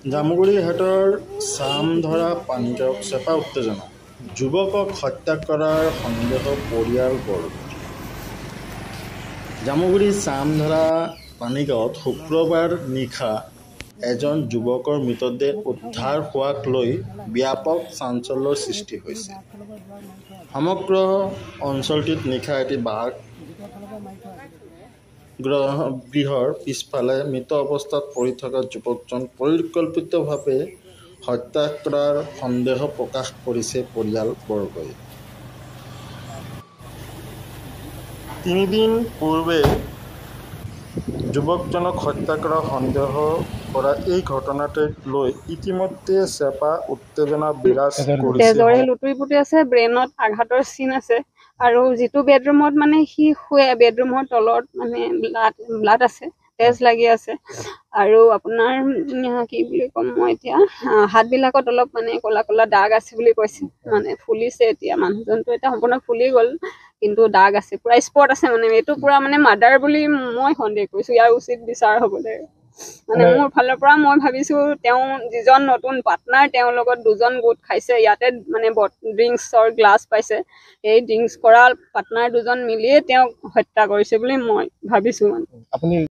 জামুগুৰিহাটৰ চামধৰা পানীগাঁৱত চেপা উত্তেজনা যুৱকক হত্যা কৰাৰ সন্দেহ পৰিয়াল বৰগুৰি। জামুগুৰি চামধৰা পানীগাঁৱত শুক্ৰবাৰ নিশা এজন যুৱকৰ মৃতদেহ উদ্ধাৰ হোৱাক লৈ ব্যাপক চাঞ্চল্যৰ সৃষ্টি হৈছে। সমগ্ৰ অঞ্চলটোত নিশা এটি বাসগৃহৰ পিছফালে মৃত অৱস্থাত পৰি থকা যুৱকজন পৰিকল্পিতভাৱে হত্যা কৰাৰ সন্দেহ প্ৰকাশ কৰিছে পৰিয়াল বৰ্গই। 3 দিন পূৰ্বে যুৱকজনক হত্যা কৰাৰ সন্দেহ কৰা এই ঘটনাটোক লৈ ইতিমধ্যে চেপা উত্তেজনা বিৰাজ কৰিছে। তেজৰে লুটুৰি-পুটুৰি আছে, ব্ৰেইনত আঘাতৰ চিন আছে আৰু যিটো বেডৰুমত মানে সি শুৱে বেডৰুমৰ তলত মানে ব্লাড আছে, তেজ লাগি আছে আৰু আপোনাৰ কি বুলি ক'ম মই এতিয়া হাতবিলাকত অলপ মানে ক'লা ক'লা দাগ আছে বুলি কৈছে, মানে ফুলিছে এতিয়া মানুহজনটো এতিয়া সম্পূৰ্ণ ফুলি গ'ল কিন্তু দাগ আছে, পুৰা স্পট আছে মানে এইটো পুৰা মানে মাৰ্ডাৰ বুলি মই সন্দেহ কৰিছোঁ। ইয়াৰ উচিত বিচাৰ হ'ব লাগে। মানে মোৰ ফালৰ পৰা মই ভাবিছোঁ তেওঁ যিজন নতুন পাৰ্টনাৰ তেওঁৰ লগত দুজন গোট খাইছে, ইয়াতে মানে ড্ৰিংকছৰ গ্লাছ পাইছে, এই ড্ৰিংকছ কৰা পাৰ্টনাৰ দুজন মিলিয়ে তেওঁক হত্যা কৰিছে বুলি মই ভাবিছোঁ। মানে